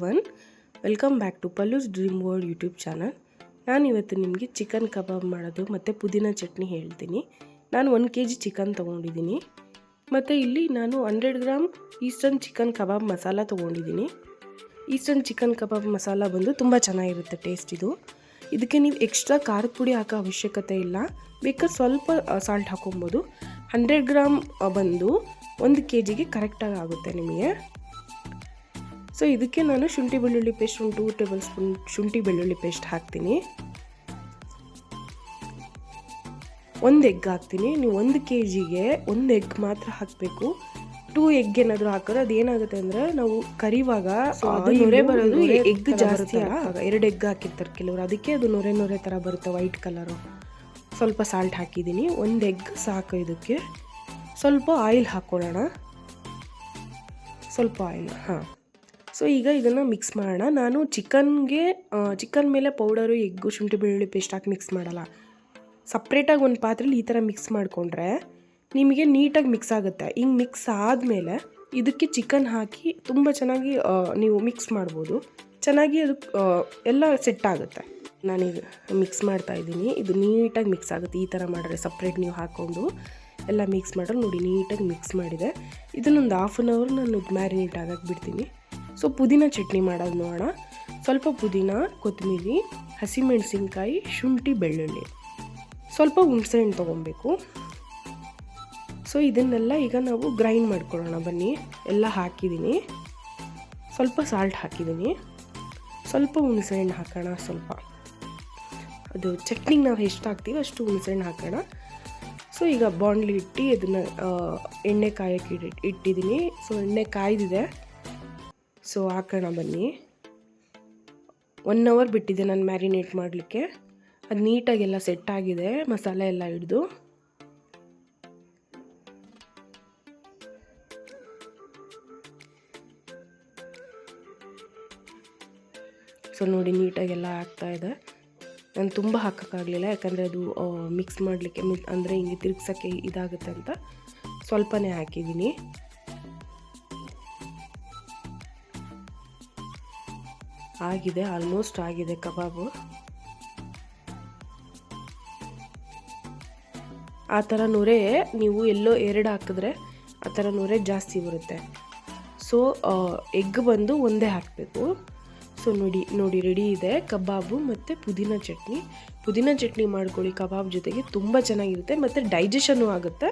Everyone, welcome back to Pallu's dream world YouTube channel. ನಾನು ಇವತ್ತು ನಿಮಗೆ ಚಿಕನ್ ಕಬಾಬ್ ಮಾಡೋದು ಮತ್ತು ಪುದೀನ ಚಟ್ನಿ ಹೇಳ್ತೀನಿ. ನಾನು 1 kg ಚಿಕನ್ ತೊಗೊಂಡಿದ್ದೀನಿ ಮತ್ತು ಇಲ್ಲಿ ನಾನು 100 ಗ್ರಾಮ್ ಈಸ್ಟರ್ನ್ ಚಿಕನ್ ಕಬಾಬ್ ಮಸಾಲ ತೊಗೊಂಡಿದ್ದೀನಿ. ಈಸ್ಟರ್ನ್ ಚಿಕನ್ ಕಬಾಬ್ ಮಸಾಲ ಬಂದು ತುಂಬ ಚೆನ್ನಾಗಿರುತ್ತೆ ಟೇಸ್ಟ್ ಇದು. ಇದಕ್ಕೆ ನೀವು ಎಕ್ಸ್ಟ್ರಾ ಖಾರದ ಪುಡಿ ಹಾಕೋ ಅವಶ್ಯಕತೆ ಇಲ್ಲ, ಬೇಕಾದ್ರೆ ಸ್ವಲ್ಪ ಸಾಲ್ಟ್ ಹಾಕೊಬೋದು. 100 ಗ್ರಾಮ್ ಬಂದು 1 kgಗೆ ಕರೆಕ್ಟಾಗಿ ಆಗುತ್ತೆ ನಿಮಗೆ. ಸೊ ಇದಕ್ಕೆ ನಾನು ಶುಂಠಿ ಬೆಳ್ಳುಳ್ಳಿ ಪೇಸ್ಟ್ 2 ಟೇಬಲ್ ಸ್ಪೂನ್ ಶುಂಠಿ ಬೆಳ್ಳುಳ್ಳಿ ಪೇಸ್ಟ್ ಹಾಕ್ತೀನಿ. 1 ಎಗ್ ಹಾಕ್ತೀನಿ. ನೀವು 1 kgಗೆ 1 ಎಗ್ ಮಾತ್ರ ಹಾಕಬೇಕು. 2 ಎಗ್ ಏನಾದರೂ ಹಾಕಿದ್ರೆ ಅದೇನಾಗುತ್ತೆ ಅಂದರೆ ನಾವು ಕರಿವಾಗ ಅದು ನೊರೆ ಬರೋದು, ಎಗ್ ಜಾಸ್ತಿ ಹಾಕಾಗ 2 ಎಗ್ ಹಾಕಿರ್ತಾರೆ ಕೆಲವರು, ಅದಕ್ಕೆ ಅದು ನೊರೆ ಥರ ಬರುತ್ತೆ ವೈಟ್ ಕಲರು. ಸ್ವಲ್ಪ ಸಾಲ್ಟ್ ಹಾಕಿದ್ದೀನಿ. 1 ಎಗ್ ಸಾಕು ಇದಕ್ಕೆ. ಸ್ವಲ್ಪ ಆಯಿಲ್ ಹಾಕ್ಕೊಳ್ಳೋಣ, ಸ್ವಲ್ಪ ಆಯಿಲ್. ಸೊ ಈಗ ಇದನ್ನು ಮಿಕ್ಸ್ ಮಾಡೋಣ. ನಾನು ಚಿಕನ್ ಮೇಲೆ ಪೌಡರು, ಎಗ್ಗು, ಶುಂಠಿ ಬೆಳ್ಳುಳ್ಳಿ ಪೇಸ್ಟ್ ಹಾಕಿ ಮಿಕ್ಸ್ ಮಾಡಲ್ಲ. ಸಪ್ರೇಟಾಗಿ ಒಂದು ಪಾತ್ರೆಯಲ್ಲಿ ಈ ಥರ ಮಿಕ್ಸ್ ಮಾಡಿಕೊಂಡ್ರೆ ನಿಮಗೆ ನೀಟಾಗಿ ಮಿಕ್ಸ್ ಆಗುತ್ತೆ. ಹಿಂಗೆ ಮಿಕ್ಸ್ ಆದಮೇಲೆ ಇದಕ್ಕೆ ಚಿಕನ್ ಹಾಕಿ ತುಂಬ ಚೆನ್ನಾಗಿ ನೀವು ಮಿಕ್ಸ್ ಮಾಡ್ಬೋದು. ಚೆನ್ನಾಗಿ ಅದು ಎಲ್ಲ ಸೆಟ್ ಆಗುತ್ತೆ. ನಾನೀಗ ಮಿಕ್ಸ್ ಮಾಡ್ತಾಯಿದ್ದೀನಿ. ಇದು ನೀಟಾಗಿ ಮಿಕ್ಸ್ ಆಗುತ್ತೆ ಈ ಥರ ಮಾಡಿದ್ರೆ. ಸಪ್ರೇಟ್ ನೀವು ಹಾಕ್ಕೊಂಡು ಎಲ್ಲ ಮಿಕ್ಸ್ ಮಾಡಿದ್ರೆ ನೋಡಿ ನೀಟಾಗಿ ಮಿಕ್ಸ್ ಮಾಡಿದೆ. ಇದನ್ನೊಂದು 1/2 hour ನಾನು ಮ್ಯಾರಿನೇಟ್ ಆಗಕ್ಕೆ ಬಿಡ್ತೀನಿ. ಸೊ ಪುದೀನ ಚಟ್ನಿ ಮಾಡೋದು ನೋಡೋಣ. ಸ್ವಲ್ಪ ಪುದೀನ, ಕೊತ್ತಂಬರಿ, ಹಸಿಮೆಣಸಿನ್ಕಾಯಿ, ಶುಂಠಿ ಬೆಳ್ಳುಳ್ಳಿ, ಸ್ವಲ್ಪ ಹುಣಸೆಹಣ್ಣು ತೊಗೊಬೇಕು. ಸೊ ಇದನ್ನೆಲ್ಲ ಈಗ ನಾವು ಗ್ರೈಂಡ್ ಮಾಡ್ಕೊಳ್ಳೋಣ ಬನ್ನಿ. ಎಲ್ಲ ಹಾಕಿದ್ದೀನಿ. ಸ್ವಲ್ಪ ಸಾಲ್ಟ್ ಹಾಕಿದ್ದೀನಿ, ಸ್ವಲ್ಪ ಹುಣಸೆಹಣ್ಣು ಹಾಕೋಣ. ಸ್ವಲ್ಪ ಅದು ಚಟ್ನಿಗೆ ನಾವು ಎಷ್ಟು ಹಾಕ್ತೀವಿ ಅಷ್ಟು ಹುಣಸೆಹಣ್ಣು ಹಾಕೋಣ. ಸೊ ಈಗ ಬಾಣಲಿ ಇಟ್ಟು ಅದನ್ನು ಎಣ್ಣೆ ಕಾಯಕ್ಕೆ ಇಟ್ಟಿದ್ದೀನಿ. ಸೊ ಎಣ್ಣೆ ಕಾಯ್ದಿದೆ. ಸೊ ಹಾಕೋಣ ಬನ್ನಿ. 1 hour ಬಿಟ್ಟಿದ್ದೆ ನಾನು ಮ್ಯಾರಿನೇಟ್ ಮಾಡಲಿಕ್ಕೆ. ಅದು ನೀಟಾಗೆಲ್ಲ ಸೆಟ್ ಆಗಿದೆ, ಮಸಾಲೆ ಎಲ್ಲ ಹಿಡಿದು. ಸೊ ನೋಡಿ ನೀಟಾಗೆಲ್ಲ ಆಗ್ತಾಯಿದೆ. ನಾನು ತುಂಬ ಹಾಕೋಕ್ಕಾಗಲಿಲ್ಲ, ಯಾಕಂದರೆ ಅದು ಮಿಕ್ಸ್ ಮಾಡಲಿಕ್ಕೆ ಅಂದರೆ ಹಿಂಗೆ ತಿರುಗ್ಸೋಕ್ಕೆ ಇದಾಗುತ್ತೆ ಅಂತ ಸ್ವಲ್ಪನೇ ಹಾಕಿದ್ದೀನಿ. ಆಗಿದೆ, ಆಲ್ಮೋಸ್ಟ್ ಆಗಿದೆ ಕಬಾಬು. ಆ ಥರ ನೊರೆ ನೀವು ಎಲ್ಲೋ 2 ಹಾಕಿದ್ರೆ ಆ ಥರ ನೊರೆ ಜಾಸ್ತಿ ಬರುತ್ತೆ. ಸೊ ಎಗ್ ಬಂದು ಒಂದೇ ಹಾಕಬೇಕು. ಸೊ ನೋಡಿ ರೆಡಿ ಇದೆ ಕಬಾಬು ಮತ್ತು ಪುದೀನ ಚಟ್ನಿ. ಪುದೀನ ಚಟ್ನಿ ಮಾಡ್ಕೊಳ್ಳಿ ಕಬಾಬ್ ಜೊತೆಗೆ, ತುಂಬ ಚೆನ್ನಾಗಿರುತ್ತೆ ಮತ್ತು ಡೈಜೆಷನ್ನು ಆಗುತ್ತೆ.